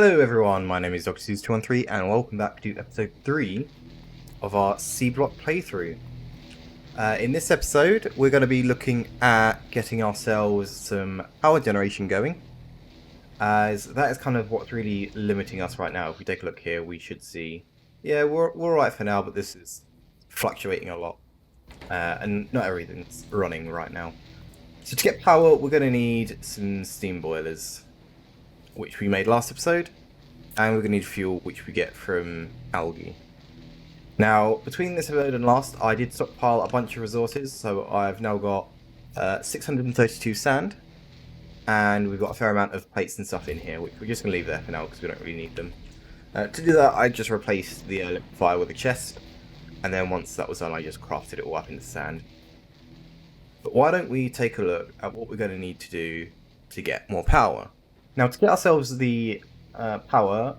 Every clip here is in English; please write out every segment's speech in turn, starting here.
Hello everyone, my name is Dr.Seuss213 and welcome back to episode 3 of our Sea Block playthrough. In this episode we're going to be looking at getting ourselves some power generation going, as that is kind of what's really limiting us right now. If we take a look here we should see, yeah, we're alright for now, but this is fluctuating a lot and not everything's running right now. So to get power we're going to need some steam boilers, which we made last episode, and we're going to need fuel, which we get from algae. Now, between this episode and last, I did stockpile a bunch of resources, so I've now got 632 sand, and we've got a fair amount of plates and stuff in here, which we're just going to leave there for now, because we don't really need them. To do that, I just replaced the liquefier with a chest, and then once that was done, I just crafted it all up into sand. But why don't we take a look at what we're going to need to do to get more power? Now, to get ourselves the power,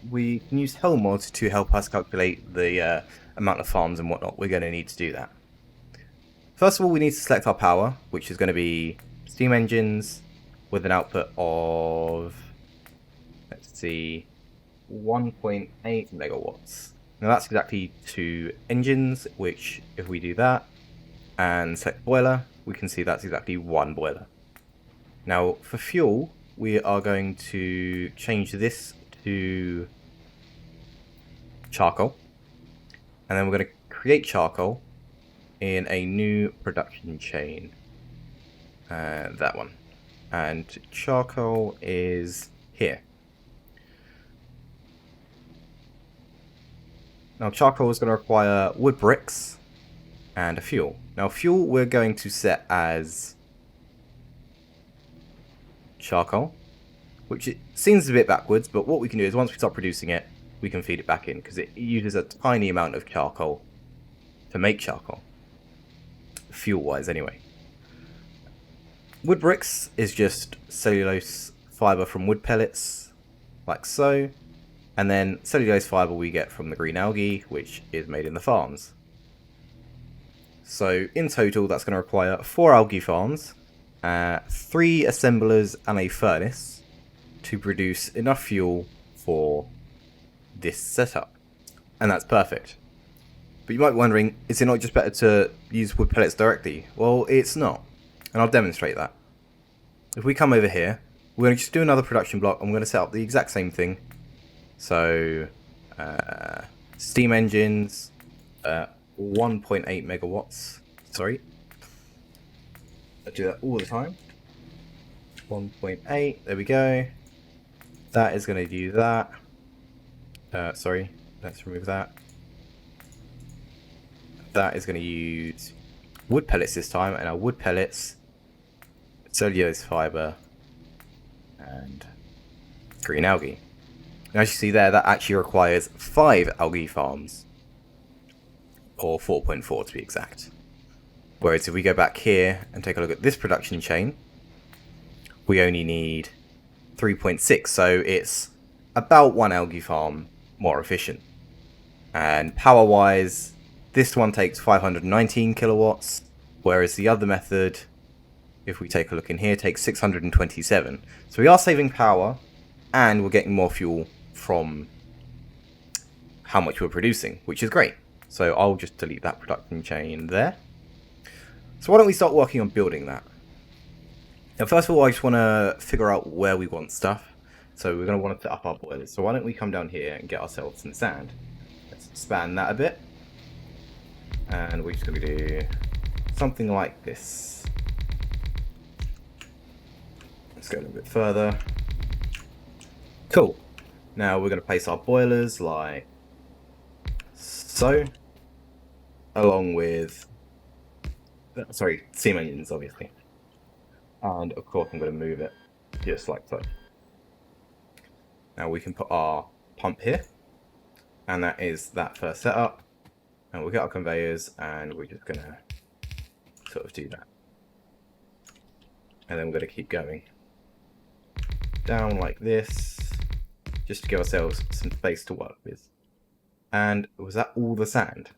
we can use Helmod to help us calculate the amount of farms and whatnot we're going to need to do that. First of all, we need to select our power, which is going to be steam engines with an output of, let's see, 1.8 megawatts. Now that's exactly 2 engines, which if we do that and select boiler, we can see that's exactly 1 boiler. Now for fuel, we are going to change this to charcoal, and then we're going to create charcoal in a new production chain, that one, and charcoal is here. Now charcoal is going to require wood bricks and a fuel. Now fuel we're going to set as charcoal, which it seems a bit backwards, but what we can do is once we start producing it, we can feed it back in, because it uses a tiny amount of charcoal to make charcoal, fuel-wise anyway. Wood bricks is just cellulose fibre from wood pellets, like so, and then cellulose fibre we get from the green algae, which is made in the farms. So in total that's going to require 4 algae farms, 3 assemblers and a furnace to produce enough fuel for this setup. And that's perfect. But you might be wondering, is it not just better to use wood pellets directly? Well, it's not. And I'll demonstrate that. If we come over here, we're going to just do another production block. I'm going to set up the exact same thing. So, steam engines, 1.8 megawatts. Sorry. I do that all the time. 1.8, there we go. That is going to do that. Sorry, let's remove that. That is going to use wood pellets this time, and our wood pellets, cellulose fibre, and green algae. Now, as you see there, that actually requires 5 algae farms, or 4.4 to be exact. Whereas if we go back here and take a look at this production chain, we only need 3.6, so it's about 1 algae farm more efficient. And power wise, this one takes 519 kilowatts, whereas the other method, if we take a look in here, takes 627. So we are saving power and we're getting more fuel from how much we're producing, which is great. So I'll just delete that production chain there. So why don't we start working on building that? Now first of all, I just want to figure out where we want stuff. So we're going to want to set up our boilers. So why don't we come down here and get ourselves some sand. Let's expand that a bit. And we're just going to do something like this. Let's go a little bit further. Cool. Now we're going to place our boilers like so. Along with, sorry, steam engines obviously. And of course I'm going to move it just like so. Now we can put our pump here, and that is that first setup. And we'll get our conveyors and we're just going to sort of do that. And then we're going to keep going down like this, just to give ourselves some space to work with. And was that all the sand?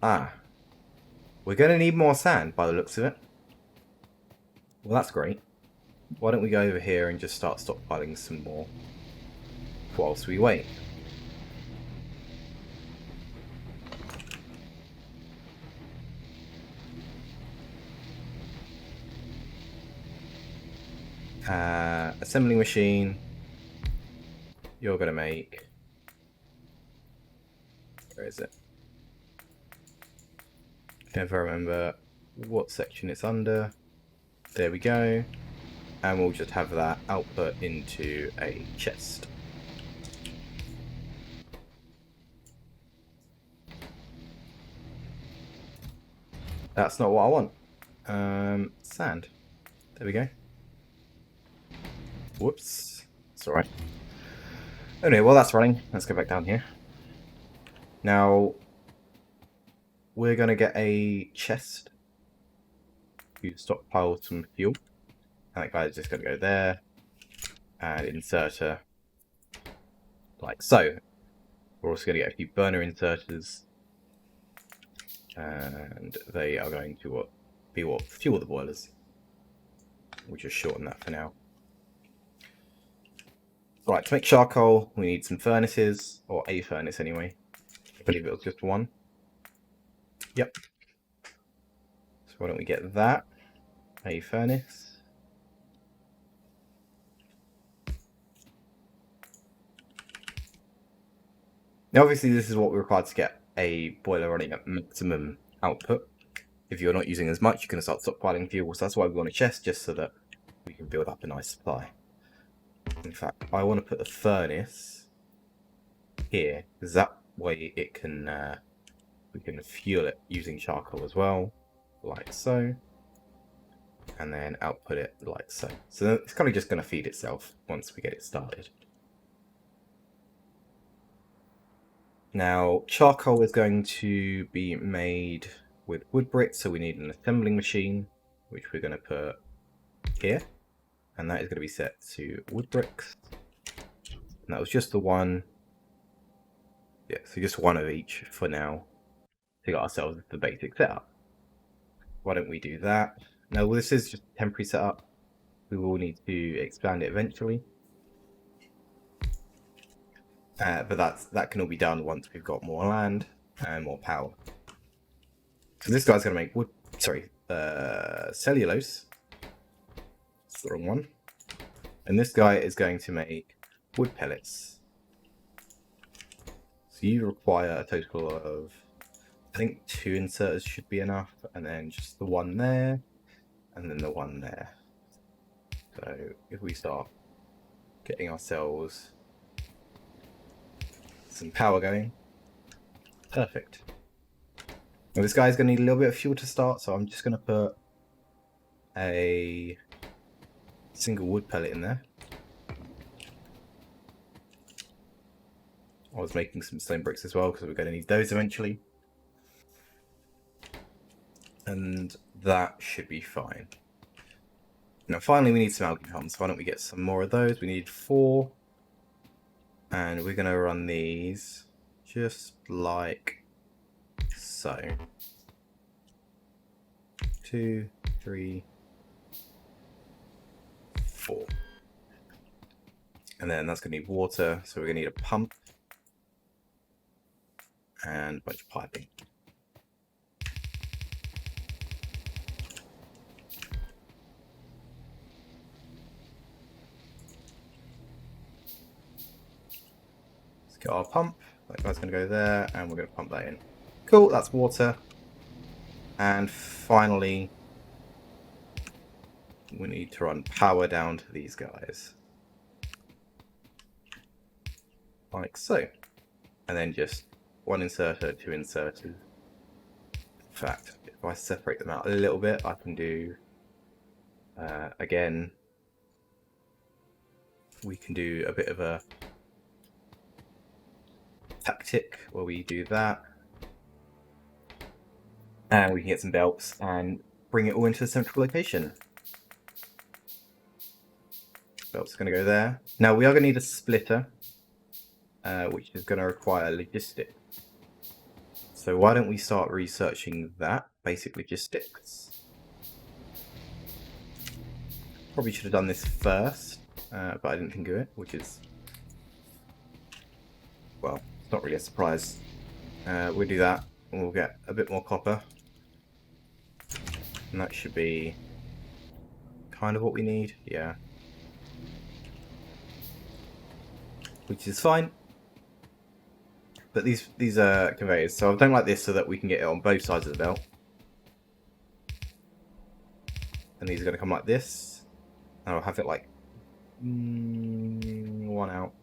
Ah, we're going to need more sand by the looks of it. Well, that's great. why don't we go over here and just start stockpiling some more whilst we wait. Assembling machine, you're going to make, where is it? Never remember what section it's under. There we go. And we'll just have that output into a chest. That's not what I want. Sand. There we go. Whoops. It's alright. Anyway, while that's running, let's go back down here. Now, we're going to get a chest to stockpile some fuel. And that guy's just going to go there. And inserter. Like so. We're also going to get a few burner inserters. And they are going to fuel the boilers. We'll just shorten that for now. Right, to make charcoal, we need some furnaces, or a furnace anyway. I believe it was just one. Yep. So why don't we get that? A furnace. Now obviously this is what we're required to get a boiler running at maximum output. If you're not using as much, you can start stockpiling fuel, so that's why we want a chest, just so that we can build up a nice supply. In fact, I want to put the furnace here, because that way it can we can fuel it using charcoal as well, like so, and then output it like so. So it's kind of just going to feed itself once we get it started. Now, charcoal is going to be made with wood bricks, so we need an assembling machine, which we're going to put here, and that is going to be set to wood bricks. And that was just the one, yeah, so just one of each for now to get ourselves the basic setup. Why don't we do that? Now, this is just a temporary setup. We will need to expand it eventually. But that can all be done once we've got more land and more power. So this guy's going to make wood, cellulose. It's the wrong one. And this guy is going to make wood pellets. So you require a total of, I think 2 inserters should be enough, and then just the one there, and then the one there. So if we start getting ourselves some power going, perfect. Now this guy's going to need a little bit of fuel to start, so I'm just going to put a single wood pellet in there. I was making some stone bricks as well because we're going to need those eventually. And that should be fine. Now finally we need some algae farms, so why don't we get some more of those? We need 4. And we're going to run these just like so. 2, 3, 4. And then that's going to need water, so we're going to need a pump and a bunch of piping. Let's get our pump. That guy's going to go there, and we're going to pump that in. Cool, that's water. And finally, we need to run power down to these guys. Like so. And then just 1 inserter, 2 inserters. In fact, if I separate them out a little bit, I can do, again, we can do a bit of a tactic where we do that. And we can get some belts and bring it all into the central location. Belts are going to go there. Now we are going to need a splitter, which is going to require logistics. So why don't we start researching that, basic logistics. probably should have done this first, but I didn't think of it, which is, well, it's not really a surprise. We'll do that, and we'll get a bit more copper. And that should be kind of what we need, yeah. Which is fine. But these are conveyors, so I've done like this so that we can get it on both sides of the belt. And these are going to come like this. And I'll have it like one out.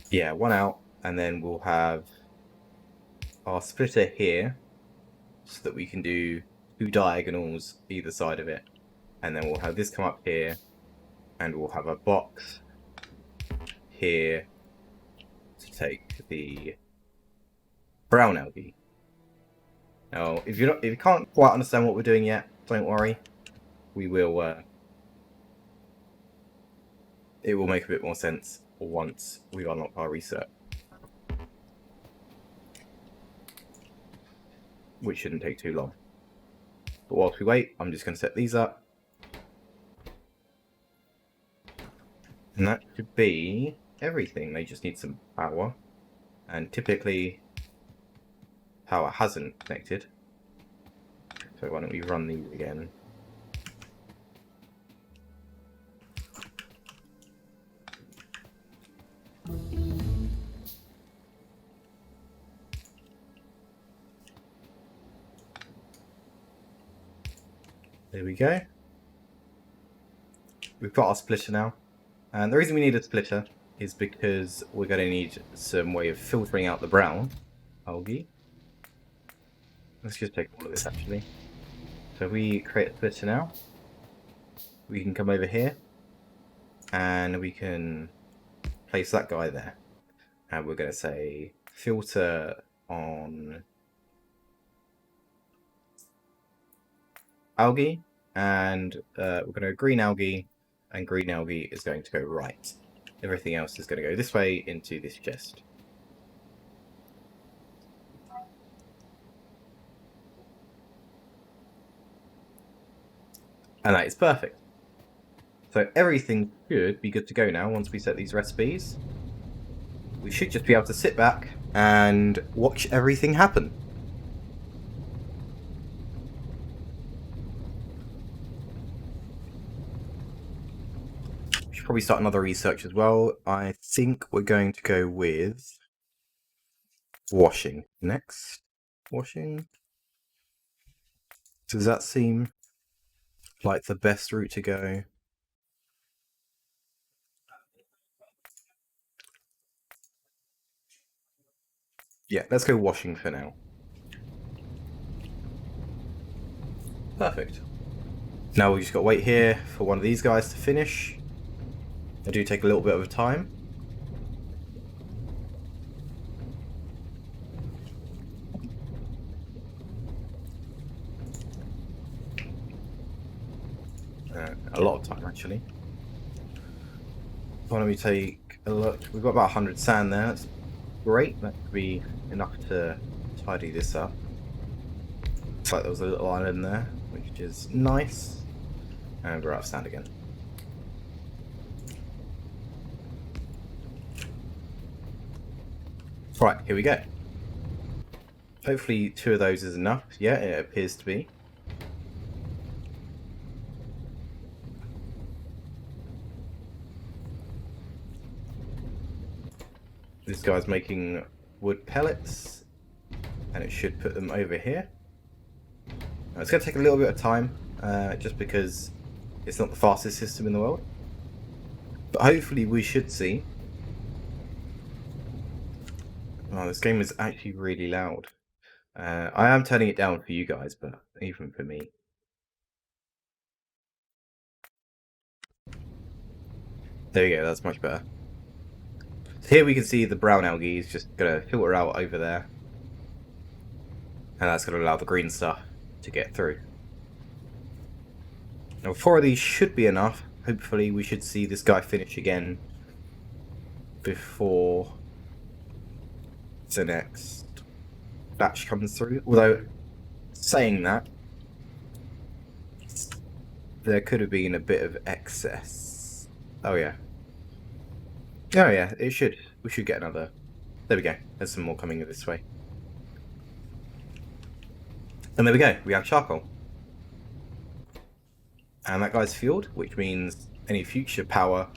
Yeah, one out, and then we'll have our splitter here so that we can do 2 diagonals either side of it. And then we'll have this come up here, and we'll have a box here to take the brown algae. Now, if you can't quite understand what we're doing yet, don't worry. We will. It will make a bit more sense once we unlock our research, which shouldn't take too long. But whilst we wait, I'm just going to set these up, and that should be everything. They just need some power, and typically power hasn't connected, so why don't we run these again. There we go. We've got our splitter now, and the reason we need a splitter is because we're going to need some way of filtering out the brown algae. Let's just take all of this actually. So if we create a splitter now, we can come over here and we can place that guy there, and we're going to say filter on algae, and we're going to go green algae, and green algae is going to go right. Everything else is going to go this way into this chest. And that is perfect. So everything should be good to go now once we set these recipes. We should just be able to sit back and watch everything happen. We should probably start another research as well. I think we're going to go with washing next. Washing. Does that seem like the best route to go? Yeah, let's go washing for now. Perfect. Now we just got to wait here for one of these guys to finish. They do take a little bit of time. A lot of time actually. Why don't we take a look? We've got about 100 sand there. That's great. That could be enough to tidy this up. Looks like there was a little island there, which is nice. And we're out of sand again. Right, here we go. Hopefully 2 of those is enough. Yeah, it appears to be. This guy's making wood pellets, and it should put them over here. Now, it's going to take a little bit of time, just because it's not the fastest system in the world. But hopefully we should see. Oh, this game is actually really loud. I am turning it down for you guys, but even for me. There we go, that's much better. So here we can see the brown algae is just going to filter out over there. And that's going to allow the green stuff to get through. Now 4 of these should be enough. Hopefully we should see this guy finish again before the next batch comes through. Although, saying that, there could have been a bit of excess. Oh yeah. Oh yeah, it should. We should get another. There we go. There's some more coming this way. And there we go. We have charcoal. And that guy's fueled, which means any future power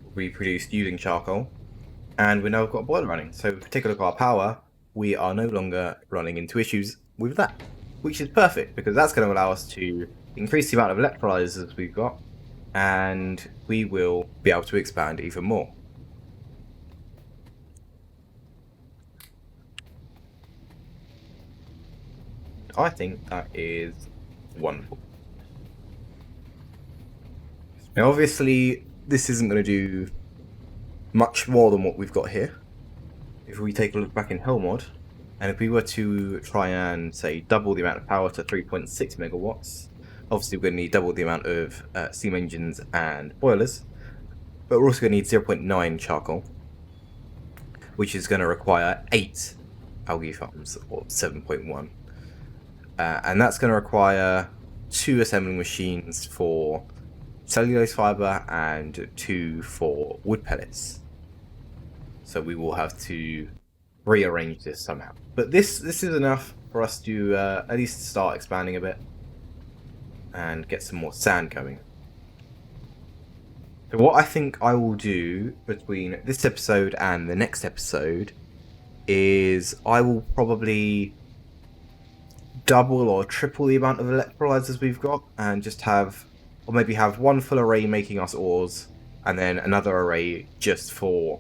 will be produced using charcoal. And we now got a boiler running. So if we take a look at our power, we are no longer running into issues with that, which is perfect because that's going to allow us to increase the amount of electrolyzers we've got, and we will be able to expand even more. I think that is wonderful. Now obviously this isn't going to do much more than what we've got here. If we take a look back in Helmod, and if we were to try and say double the amount of power to 3.6 megawatts, obviously we're going to need double the amount of steam engines and boilers, but we're also going to need 0.9 charcoal, which is going to require 8 algae farms, or 7.1. And that's going to require 2 assembling machines for cellulose fiber and 2 for wood pellets. So we will have to rearrange this somehow. But this is enough for us to at least start expanding a bit and get some more sand going. So what I think I will do between this episode and the next episode is I will probably double or triple the amount of electrolyzers we've got and just have, or maybe have one full array making us ores and then another array just for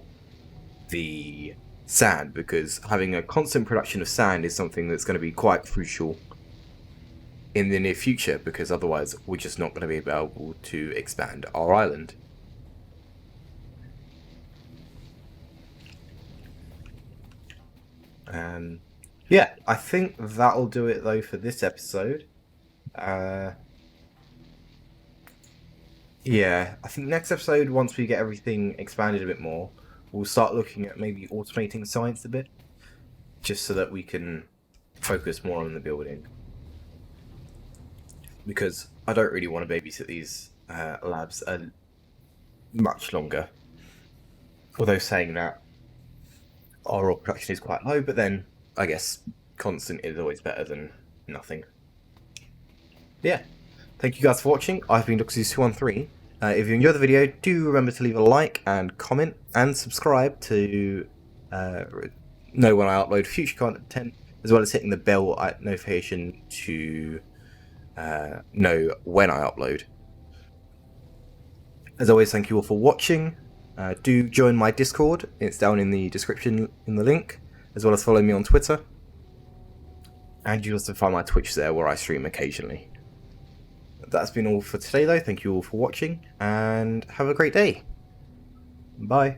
the sand, because having a constant production of sand is something that's going to be quite crucial in the near future, because otherwise we're just not going to be able to expand our island. Yeah, I think that'll do it though for this episode. Yeah, I think next episode, once we get everything expanded a bit more, we'll start looking at maybe automating science a bit, just so that we can focus more on the building. Because I don't really want to babysit these labs much longer. Although saying that, our raw production is quite low, but then I guess constant is always better than nothing. Yeah, thank you guys for watching. I've been Duxus213. If you enjoyed the video, do remember to leave a like and comment and subscribe to know when I upload future content, as well as hitting the bell notification to know when I upload. As always, thank you all for watching. Do join my Discord, it's down in the description in the link, as well as follow me on Twitter. And you also find my Twitch there where I stream occasionally. That's been all for today though, thank you all for watching, and have a great day. Bye.